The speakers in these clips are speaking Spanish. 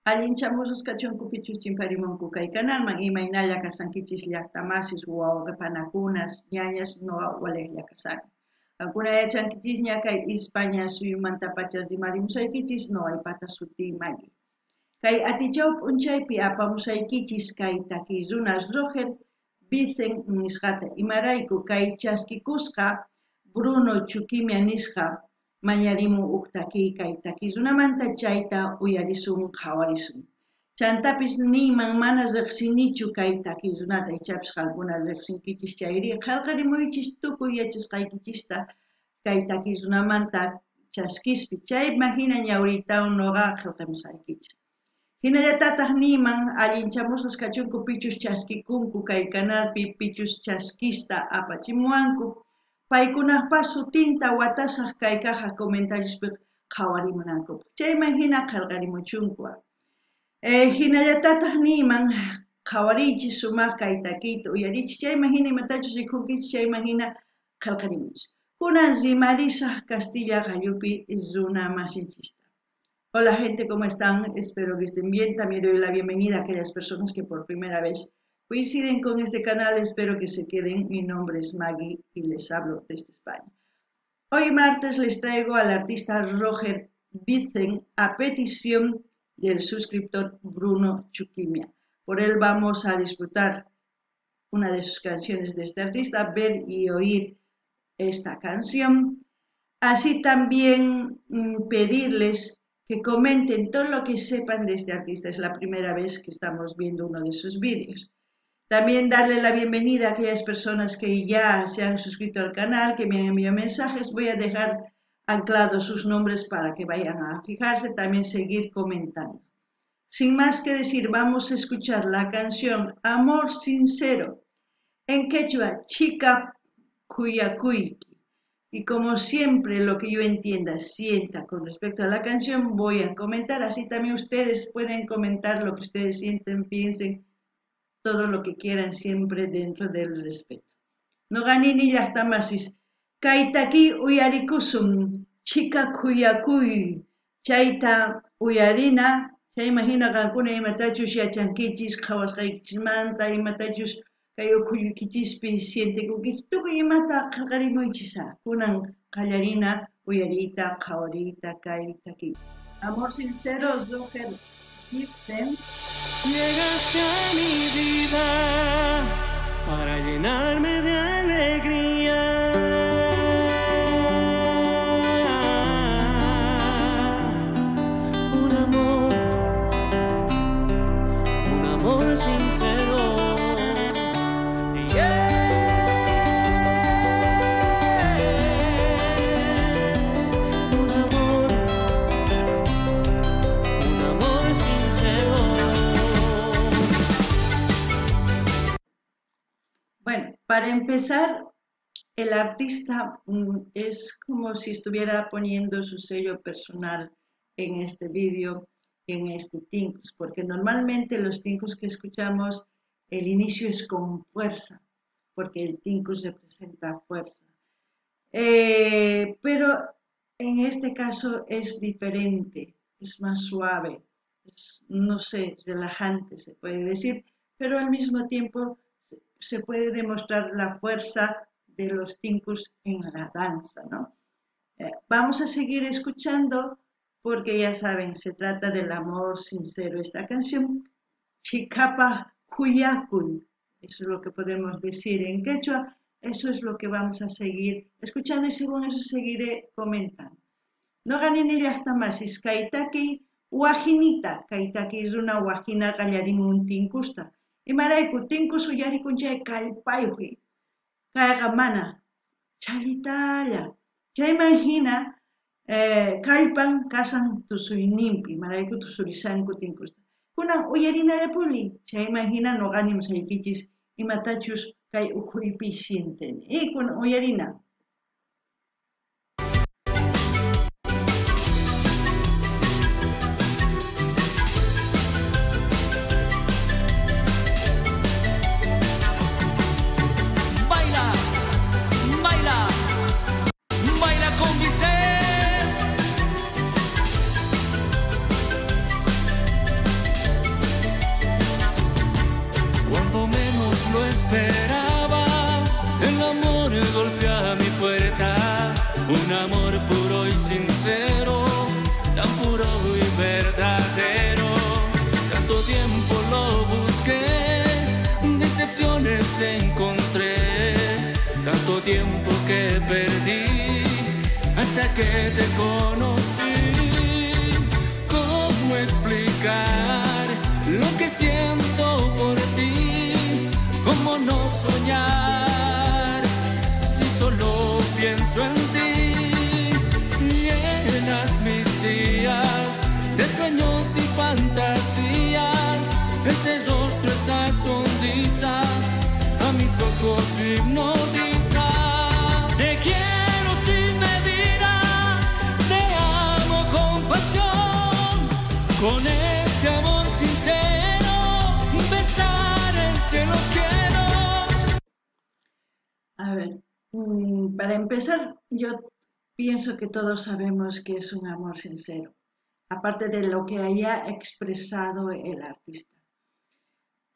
Allinchamusas kachunkupichus chimparimunku kay canalman imaynalla kasankichis llaqtamasis wawqipanakunas ñañas noqa waliqlla kasani. Qankuna yachankichis kay España suyumantapachas rimarimusaykichis noqaypata sutii Maggie. Kay atichaw p'unchaypi apamusaykichis kay takiy runas Roger Vicen nisqata imarayku kay chaskikusqa Bruno Chukimia nisqa mañarimun uqtakiy kay takiy runamanta chayta uyarisun qhawarisun. Chantapis niyman mana riqsinichu kay takiy runata ichapis qalkuna riqsinkichis chayri qallqarimuychis tukuy yachasqaykichista kay takiy runamanta chaskispi chay mahina ñawritawn noqa qillqamusaykichis. Hinallatataq niyman allinchamusqas kachunkupichus chaskikunku kay canalpi pichus chaskista apachimuwanku paykunaqpas sutinta watasaq kay kaqa comentariospi qhawarimunanku. Chayman hina qillqarimuchunku. Hinallatataq niyman qhawariychis sumaq kay takiyta uyarichis chayman hina imatachus rikunkichis chayman hina qillqarimunchis. Kunan rimarisaq Castilla Gallupi runa masinchista. Hola gente, ¿cómo están? Espero que estén bien. También doy la bienvenida a aquellas personas que por primera vez coinciden con este canal. Espero que se queden. Mi nombre es Maggie y les hablo desde España. Hoy martes les traigo al artista Roger Vicen a petición del suscriptor Bruno Chukimia. Por él vamos a disfrutar una de sus canciones de este artista, ver y oír esta canción. Así también pedirles que comenten todo lo que sepan de este artista. Es la primera vez que estamos viendo uno de sus vídeos. También darle la bienvenida a aquellas personas que ya se han suscrito al canal, que me han enviado mensajes. Voy a dejar anclados sus nombres para que vayan a fijarse, también seguir comentando. Sin más que decir, vamos a escuchar la canción Amor Sincero, en quechua, Chica Cuyacuyqui. Y como siempre, lo que yo entienda, sienta con respecto a la canción, voy a comentar. Así también ustedes pueden comentar lo que ustedes sienten, piensen, todo lo que quieran, siempre dentro del respeto. No ganini llaqtamasis. Kaytaki uyarikusum, chica kuyakuy. Chayta uyarina, chay imagina qankuna imatachus yachankichis, qhawasqaykichismanta, imatachus kay ukhuyukichispi sientikukichis tukuy imata qillqarimuychisa kunan qallarina uyarita qhawarita kay taki. Amor Sincero, Roger Vicen. Llegaste a mi vida para llenarme de alegría. Un amor sincero. Para empezar, el artista es como si estuviera poniendo su sello personal en este vídeo, en este tinkus, porque normalmente los tinkus que escuchamos, el inicio es con fuerza, porque el tinkus representa fuerza. Pero en este caso es diferente, es más suave, es, no sé, relajante se puede decir, pero al mismo tiempo se puede demostrar la fuerza de los tinkus en la danza, ¿no? Vamos a seguir escuchando porque ya saben, se trata del amor sincero. Esta canción, Chicapa Cuyacuy, eso es lo que podemos decir en quechua, eso es lo que vamos a seguir escuchando y según eso seguiré comentando. No ganini llaqtamasis, kaytaki wajinita, kaytaki runa wajina qallarimun tinkusta. Imarayku tinkus uyarikunchay kallpayuq kayqa mana challitalla chayman hina kallpan kasan tusuyninpi imarayku tusurisanku tinkusta kunan uyarinallapuli chayman hina noqani musaykichis imatachus kay ukhuypi sienten y kunan uyarina. que te conocí. ¿Cómo explicar lo que siento por ti? ¿Cómo no soñar si solo pienso en ti? Llenas mis días de sueños y fantasías, ese rostro, esa sonrisa a mis ojos hipnotiza. Te quiero sin medida, te amo con pasión, con este amor sincero, besar el cielo quiero. A ver, para empezar, yo pienso que todos sabemos que es un amor sincero, aparte de lo que haya expresado el artista.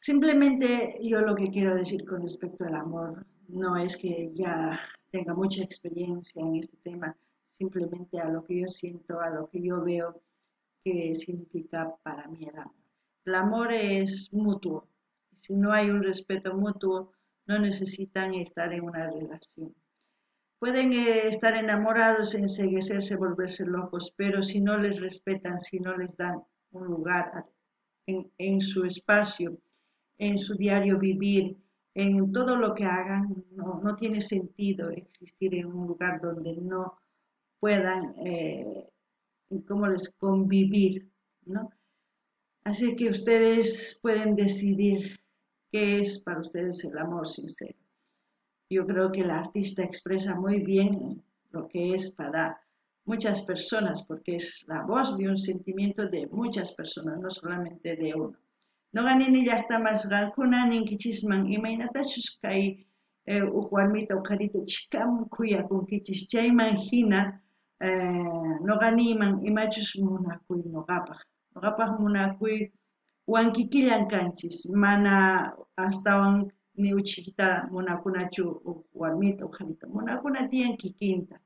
Simplemente yo lo que quiero decir con respecto al amor no es que ya tenga mucha experiencia en este tema, simplemente a lo que yo siento, a lo que yo veo que significa para mí el amor. El amor es mutuo. Si no hay un respeto mutuo, no necesitan estar en una relación. Pueden estar enamorados, enceguecerse, volverse locos, pero si no les respetan, si no les dan un lugar en su espacio, en su diario vivir, en todo lo que hagan, no tiene sentido existir en un lugar donde no puedan convivir, ¿no? Así que ustedes pueden decidir qué es para ustedes el amor sincero. Yo creo que el artista expresa muy bien lo que es para muchas personas, porque es la voz de un sentimiento de muchas personas, no solamente de uno. No ganini llaqtamasqa kunanin kichisman imaynatachus kay warmita uqarita chikam kuyakunkichis chayman hina noqaniman imachus munakuy noqapaq munakuy wankikillan kanchis mana astawan niuchikita munakunachu warmita uqarita munakuna tiyan kikinta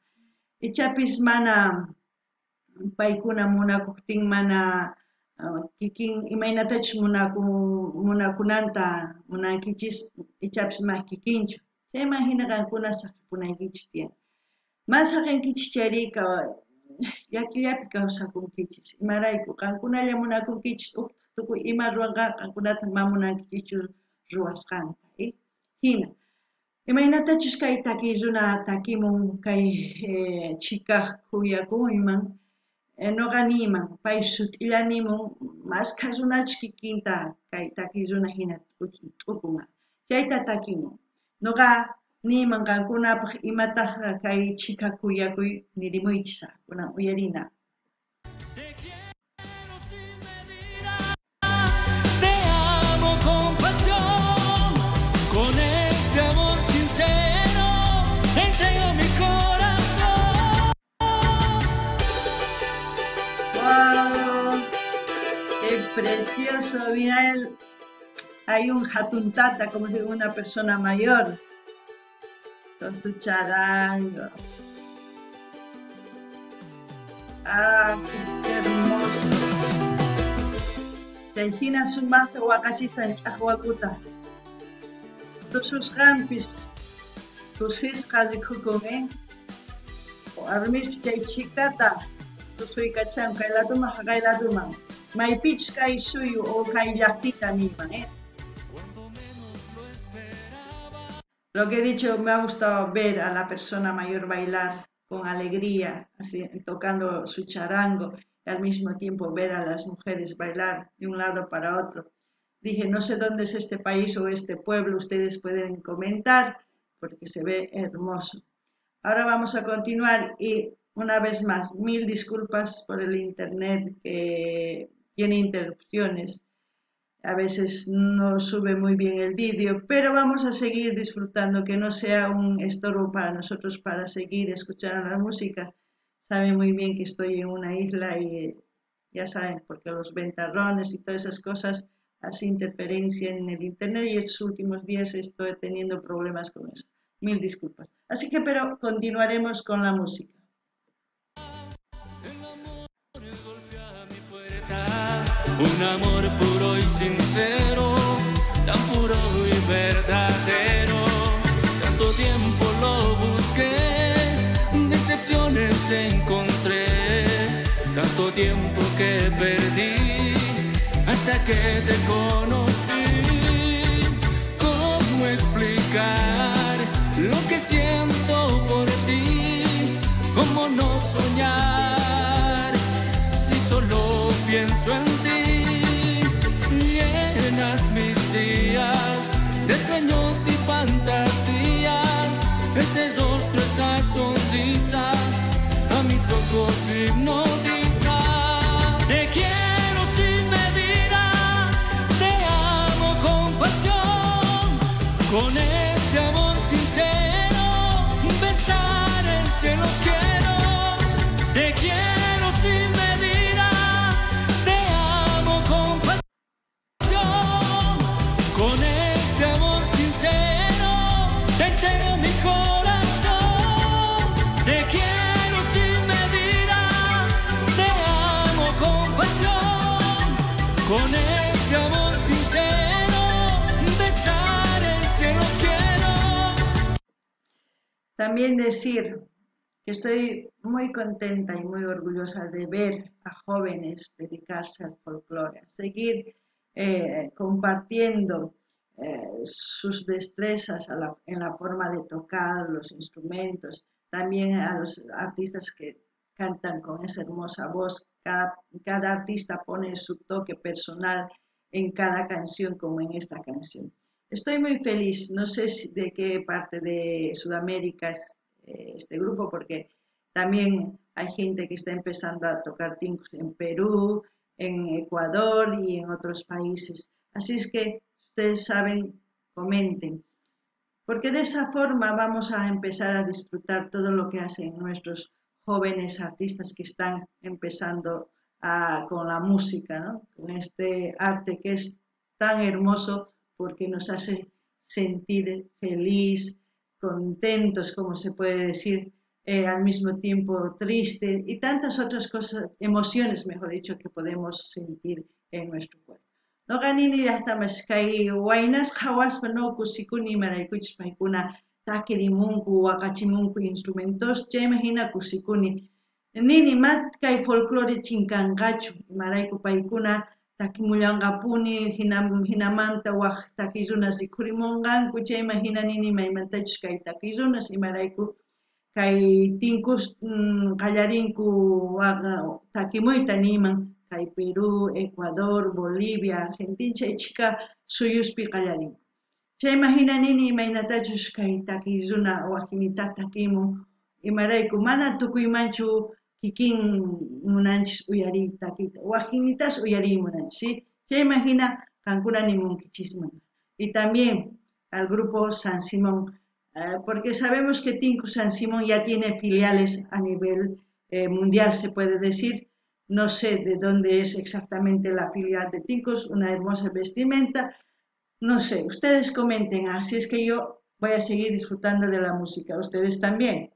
ichapis mana paykuna munakuqtin mana kikin imaynatachus munakunanta munankichis ichapis mas kikinchu chayman hina qankuna saqipunaykichis tiyan mas saqinkichis chayriqa llakillapi kawsakunkichis imarayku qankunalla munakunkichis tukuy ima ruwanqa qankunata mamunankichis ruwasqanta hina imaynatachus kay takiy runa takimun kay chikaq kuyakuyman noqaniman pay sut'illanimun mas kasunachus kikinta kay takiy runa hina t'ukunqa chayta takimun noqa niman qankunapaq imataq kay chikaq kuyakuy nirimuychis kunan uyarina. Precioso, mira, hay un jatuntata como si fuera una persona mayor con su charango. Ah, qué hermoso. Chayhina sumaqta waqachisan ch'aqwakuta. Tususqanpis tusisqa rikhukun, o armispis chay chikata tusuykachan kay laduman. Maypich kay suyu o kay llaqtita niman, Lo que he dicho, me ha gustado ver a la persona mayor bailar con alegría, así, tocando su charango, y al mismo tiempo ver a las mujeres bailar de un lado para otro. Dije, no sé dónde es este país o este pueblo, ustedes pueden comentar, porque se ve hermoso. Ahora vamos a continuar y una vez más, 1000 disculpas por el internet que tiene interrupciones. A veces no sube muy bien el vídeo, pero vamos a seguir disfrutando, que no sea un estorbo para nosotros para seguir escuchando la música. Saben muy bien que estoy en una isla y ya saben, porque los ventarrones y todas esas cosas hace interferencia en el internet y estos últimos días estoy teniendo problemas con eso. 1000 disculpas. Así que, pero continuaremos con la música. Un amor puro y sincero, tan puro y verdadero. Tanto tiempo lo busqué, decepción ilusiones encontré, tanto tiempo que perdí hasta que te conocí. ¿Cómo explicar lo que siento por ti? ¿Cómo no soñar si solo pienso en ti? Llenas mis días de sueños y fantasías, ese rostro, esa sonrisa a mis ojos hipnotiza. Te quiero sin medida, te amo con pasión, con este amor sincero, besar el cielo quiero. Te quiero sin medida, te amo con pasión, con este amor sincero, te entrego mi corazón. Te quiero sin medida, te amo con pasión, con este amor sincero, besar el cielo quiero. También decir que estoy muy contenta y muy orgullosa de ver a jóvenes dedicarse al folclore, a seguir compartiendo sus destrezas en la forma de tocar los instrumentos, también a los artistas que cantan con esa hermosa voz. Cada artista pone su toque personal en cada canción, como en esta canción. Estoy muy feliz, no sé de qué parte de Sudamérica es este grupo, porque también hay gente que está empezando a tocar tincus en Perú, en Ecuador y en otros países. Así es que ustedes saben, comenten, porque de esa forma vamos a empezar a disfrutar todo lo que hacen nuestros jóvenes artistas que están empezando con la música, ¿no? Con este arte que es tan hermoso porque nos hace sentir feliz, contentos, como se puede decir, al mismo tiempo triste y tantas otras cosas, emociones, mejor dicho, que podemos sentir en nuestro cuerpo. No ganini yahtamas kay waynas khawaspa no kusikuni maraykuchis paykuna takirimunku waqachimunku instrumentos chayma hina kusikuni nini mat kay folclore chinkanqachu imarayku paykuna takimullankapuni hinamanta waq takirunas rikhurimunqanku chayma hina nini maymantachus kay takirunas imarayku kay tinkus qallarinku takimuyta niman kay Perú, Ecuador, Bolivia, Argentina chaychika suyuspi qallarinku. Chayma hina nini imaynatachus kay takiruna waqinita takimun imarayku mana tukuymanchu kikin munanchis uyariy takita, waqinitas uyariy munanchis, ¿sí? Chayma hina kankuna nimunkichisman. Y también al grupo San Simón, porque sabemos que Tinku San Simón ya tiene filiales a nivel mundial, se puede decir. No sé de dónde es exactamente la filial de Tincus, una hermosa vestimenta, no sé, ustedes comenten, así es que yo voy a seguir disfrutando de la música, ustedes también.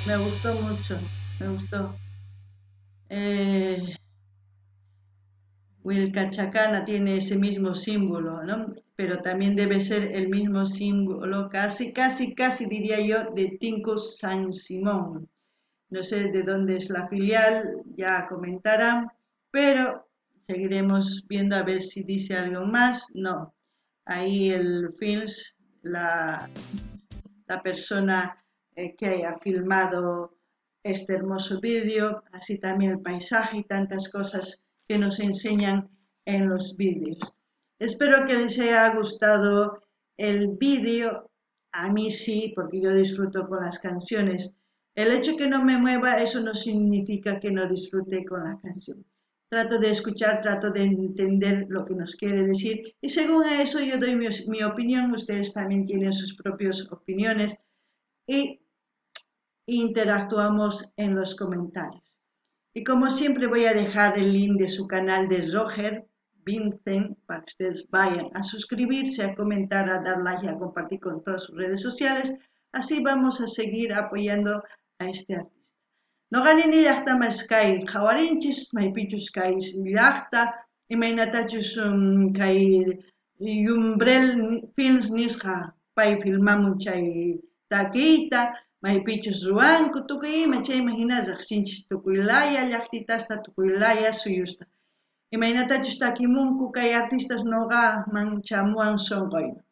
Me gustó mucho, me gustó. Wilcachacana tiene ese mismo símbolo, ¿no? Pero también debe ser el mismo símbolo, casi diría yo, de Tincus San Simón. No sé de dónde es la filial, ya comentarán, pero seguiremos viendo a ver si dice algo más. No, ahí el films, la persona que haya filmado este hermoso vídeo, así también el paisaje y tantas cosas que nos enseñan en los vídeos. Espero que les haya gustado el vídeo. A mí sí, porque yo disfruto con las canciones. El hecho que no me mueva, eso no significa que no disfrute con la canción. Trato de escuchar, trato de entender lo que nos quiere decir y según eso yo doy mi opinión, ustedes también tienen sus propias opiniones y interactuamos en los comentarios. Y como siempre voy a dejar el link de su canal de Roger, Vincent, para que ustedes vayan a suscribirse, a comentar, a dar like y a compartir con todas sus redes sociales. Así vamos a seguir apoyando a este artista. Noqanini llaqtamas kay qhawarinchis, maypichus kay llaqta, imaynatachus kay Umbrel Films nisqa pay filmamun chay taquita, maypichus ruanku, tukuy ima chayman hina riqsinchis tukuylaya llaqtitasta, tukuylaya suyusta. Imaynatachus takimunku kay artistas noqaman chamuwan sonqoyman.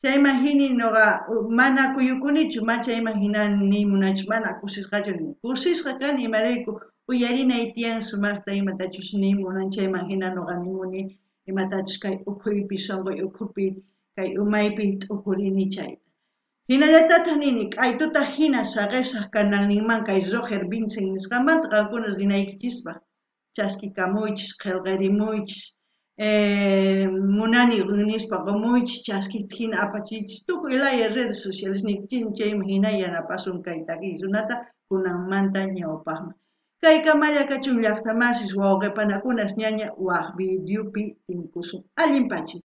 Chayman hini noqa mana kuyukunichu, chayman hina nimunachu, mana kusisqachu nini. Kusisqa kani imarayku uyarinay tiyan sumaqta imatachus nimunan, chayman hina noqa nimuni imatachus kay ukhuypi sonqoy ukhupi kay umaypi t'upurini chayta. Hinallatataq nini k'aytuta hina saqesaq kanalninman kay Roger Vincent nisqamanta qankunas rinaykichispa chaskikamuychis, qillqarimuychis, munani nispa qumuychis, chaskita hina apachiychis, tukuylaya redes sociales niqchini chayman hina yanapasun kay takiy runata kunanmanta ñawpaqman. Kay kamalla kachun llaqtamasis wawqipanakunas ñaña waq videopi tinkusun allinpachik.